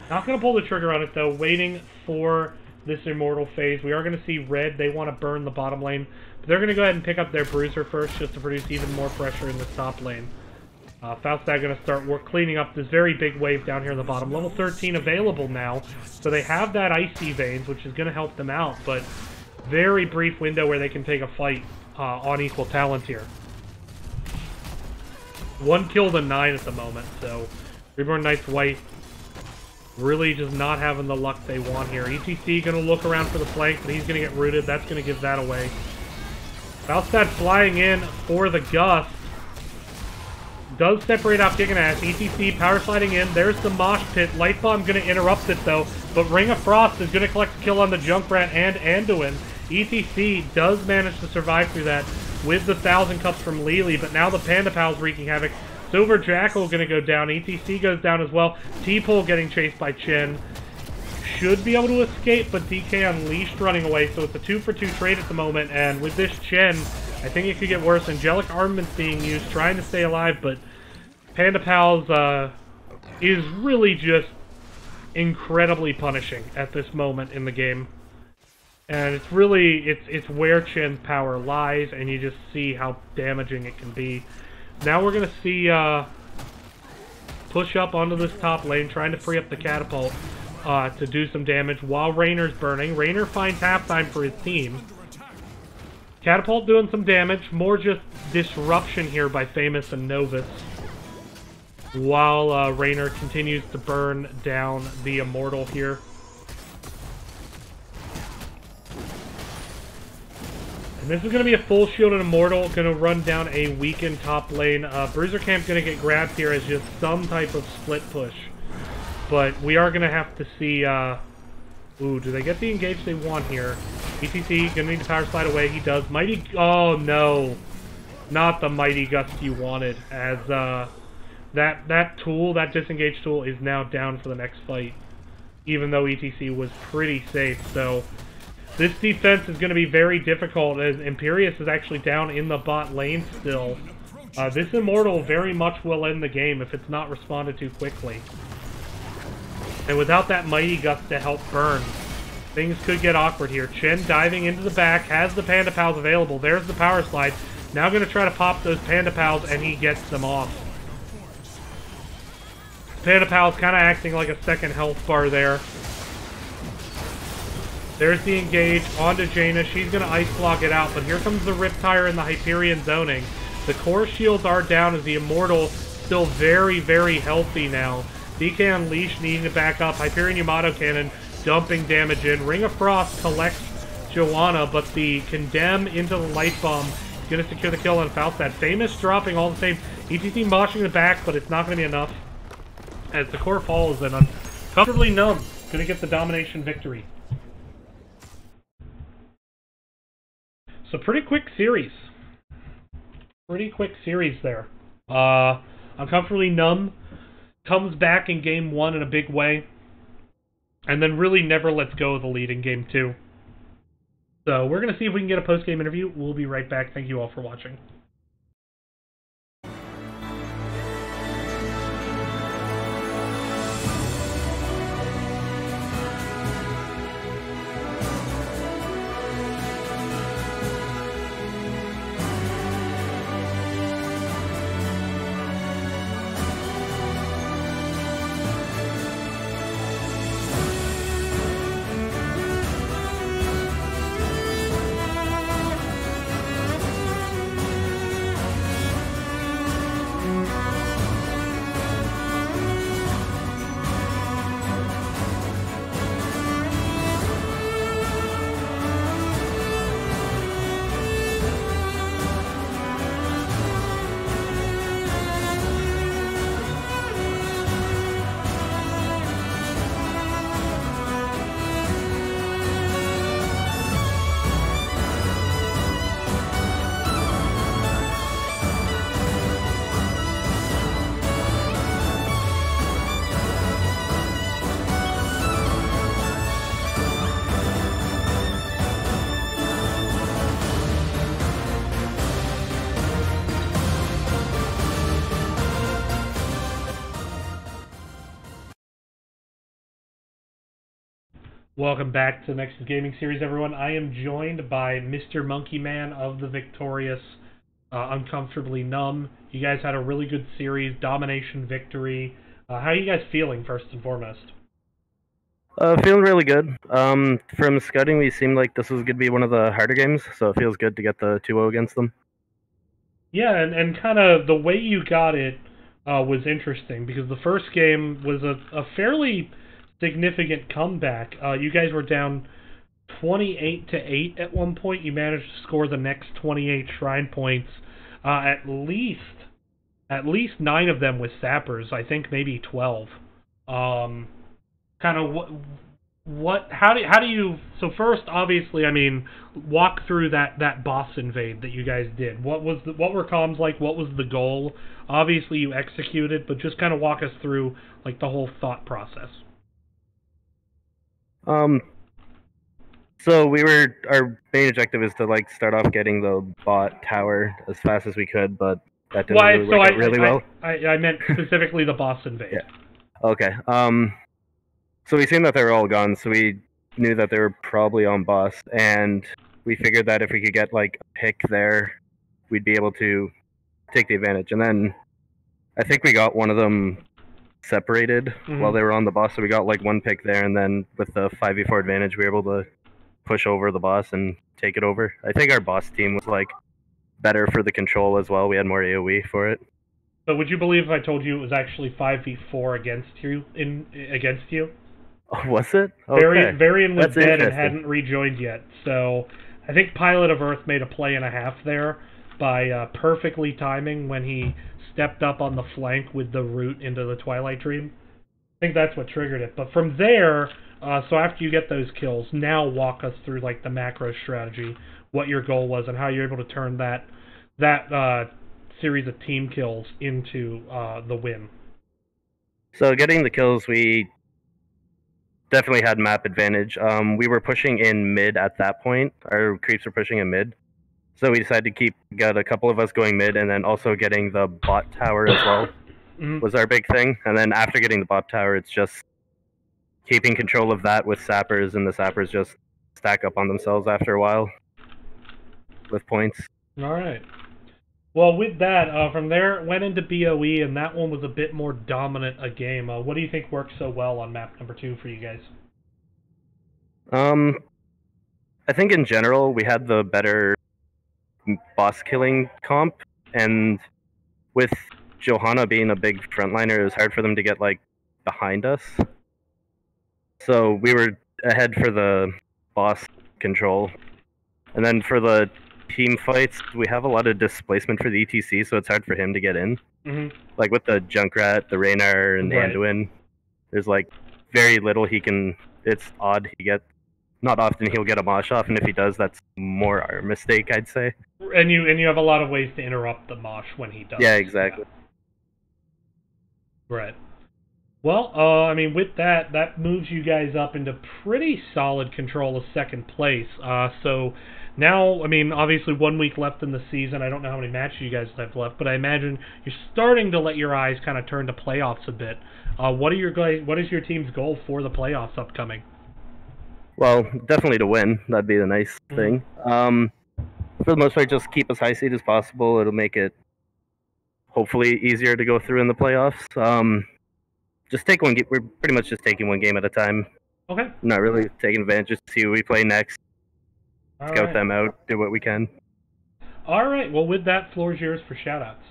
Not going to pull the trigger on it though, waiting for this Immortal phase. We are going to see red, they want to burn the bottom lane. But they're going to go ahead and pick up their Bruiser first, just to produce even more pressure in the top lane. Faustad going to start cleaning up this very big wave down here in the bottom. Level 13 available now, so they have that Icy Veins, which is going to help them out, but very brief window where they can take a fight on equal talent here. 1 kill to 9 at the moment, so Reborn Knight's White really just not having the luck they want here. ETC going to look around for the flank, but he's going to get rooted. That's going to give that away. Faustad flying in for the Gust. Does separate out kicking ass. ETC power sliding in. There's the Mosh Pit. Light Bomb going to interrupt it though, but Ring of Frost is going to collect a kill on the Junkrat and Anduin. ETC does manage to survive through that with the 1,000 Cups from Lily, but now the Panda Pal's wreaking havoc. Silver Jackal going to go down. ETC goes down as well. T-Pole getting chased by Chen. Should be able to escape, but DK Unleashed running away, so it's a 2-for-2 trade at the moment, and with this Chen, I think it could get worse. Angelic Armaments being used, trying to stay alive, but Panda Pals is really just incredibly punishing at this moment in the game. And it's really, it's where Chen's power lies, and you just see how damaging it can be. Now we're going to see push up onto this top lane, trying to free up the Catapult to do some damage while Raynor's burning. Raynor finds halftime for his team. Catapult doing some damage, more just disruption here by Famous and Novus. While Raynor continues to burn down the Immortal here. And this is going to be a full shielded Immortal, going to run down a weakened top lane. Bruiser Camp going to get grabbed here as just some type of split push. But we are going to have to see... ooh, do they get the engage they want here? ETC going to need to power slide away. He does. Mighty... oh, no. Not the Mighty Gust you wanted. As that tool, that disengage tool, is now down for the next fight. Even though ETC was pretty safe. So this defense is going to be very difficult as Imperius is actually down in the bot lane still. This Immortal very much will end the game if it's not responded to quickly. And without that Mighty Gust to help burn, things could get awkward here. Chen diving into the back, has the Panda Pals available. There's the power slide. Now going to try to pop those Panda Pals, and he gets them off. Panda Pal's kind of acting like a second health bar there. There's the engage onto Jaina. She's going to ice block it out, but here comes the Riptire and the Hyperion zoning. The core shields are down as the Immortal still very, very healthy now. DK Unleashed needing to back up. Hyperion Yamato Cannon dumping damage in. Ring of Frost collects Joanna, but the Condemn into the Light Bomb is going to secure the kill on Faustad. Famous dropping all the same. ETC moshing the back, but it's not going to be enough. As the core falls, and Uncomfortably Numb going to get the domination victory. So pretty quick series. Pretty quick series there. Uncomfortably Numb comes back in game 1 in a big way, and then really never lets go of the lead in game 2. So we're going to see if we can get a post-game interview. We'll be right back. Thank you all for watching. Welcome back to the Nexus Gaming Series, everyone. I am joined by Mr. Monkey Man of the victorious Uncomfortably Numb. You guys had a really good series, domination victory. How are you guys feeling, first and foremost? Feeling really good. From scouting, we seemed like this was going to be one of the harder games, so it feels good to get the 2-0 against them. Yeah, and kind of the way you got it was interesting, because the first game was a fairly significant comeback. You guys were down 28-8 at one point. You managed to score the next 28 shrine points. At least 9 of them with sappers. I think maybe 12. Kind of how do you, so first, obviously, I mean, walk through that boss invade that you guys did. What were comms like? What was the goal? Obviously you executed, but just kind of walk us through like the whole thought process. So our main objective is to like start off getting the bot tower as fast as we could, but that didn't really work out really well. I meant specifically the boss invade. Yeah. Okay. So we seen that they were all gone, so we knew that they were probably on boss, and we figured that if we could get like a pick there, we'd be able to take the advantage. And then I think we got one of them separated while they were on the boss, so we got like one pick there, and then with the 5v4 advantage, we were able to push over the boss and take it over. I think our boss team was like better for the control as well. We had more AoE for it. But would you believe if I told you it was actually 5v4 against you? Oh, was it? Okay. Varian was dead and hadn't rejoined yet, so I think Pilot of Earth made a play and a half there by perfectly timing when he stepped up on the flank with the root into the Twilight Dream. I think that's what triggered it. But from there, so after you get those kills, now walk us through like the macro strategy, what your goal was, and how you're able to turn that series of team kills into the win. So getting the kills, we definitely had map advantage. We were pushing in mid at that point. Our creeps were pushing in mid. So we decided to got a couple of us going mid, and then also getting the bot tower as well was our big thing. And then after getting the bot tower, it's just keeping control of that with sappers, and the sappers just stack up on themselves after a while with points. All right. Well, with that, from there, it went into BOE, and that one was a bit more dominant a game. What do you think worked so well on map number 2 for you guys? I think in general, we had the better boss killing comp, and with Johanna being a big frontliner, it was hard for them to get like behind us. So we were ahead for the boss control. And then for the team fights, we have a lot of displacement for the ETC, so it's hard for him to get in. Like with the Junkrat, the Raynar, and the Anduin, there's like very little he can. It's odd not often he'll get a mosh off, and if he does, that's more our mistake, I'd say. And you have a lot of ways to interrupt the mosh when he does. Yeah, exactly. Yeah. Right. Well, I mean, with that moves you guys up into pretty solid control of second place. So now, I mean, obviously 1 week left in the season. I don't know how many matches you guys have left, but I imagine you're starting to let your eyes kind of turn to playoffs a bit. What is your team's goal for the playoffs upcoming? Well, definitely to win. That'd be the nice thing. For the most part, just keep as high seed as possible. It'll make it hopefully easier to go through in the playoffs. Just take one game. We're pretty much just taking one game at a time. Okay. Not really taking advantage. Just see who we play next. Scout them out. Do what we can. All right. Well, with that, floor is yours for shoutouts.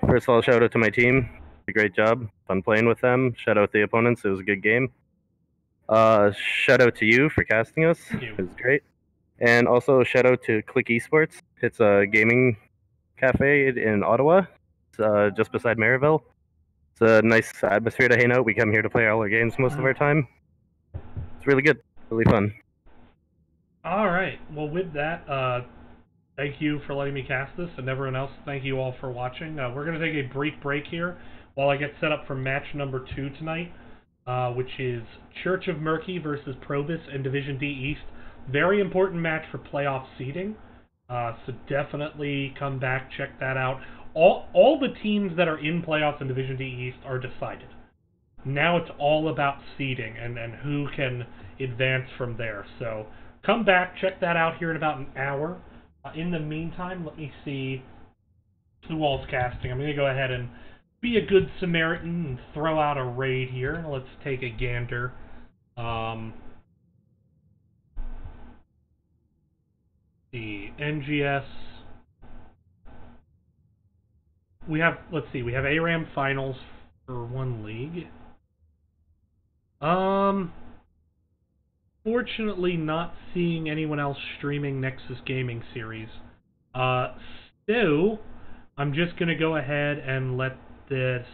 First of all, shout out to my team. A great job. Fun playing with them. Shout out the opponents. It was a good game. Shout out to you for casting us. Thank you. It was great. And also shout out to Click Esports. It's a gaming cafe in Ottawa. It's just beside Maryville. It's a nice atmosphere to hang out. We come here to play all our games most of our time. It's really good. Really fun. All right. Well, with that, thank you for letting me cast this, and everyone else, thank you all for watching. We're going to take a brief break here while I get set up for match number 2 tonight, which is Church of Murky versus Probus in Division D East. Very important match for playoff seeding, so definitely come back, check that out. All the teams that are in playoffs in Division D East are decided. Now it's all about seeding and who can advance from there. So come back, check that out here in about an hour. In the meantime, let me see who all's casting. I'm going to go ahead and be a good Samaritan and throw out a raid here. Let's take a gander. The NGS. We have, let's see, we have ARAM finals for one league. Fortunately not seeing anyone else streaming Nexus Gaming Series. So, I'm just gonna go ahead and let this,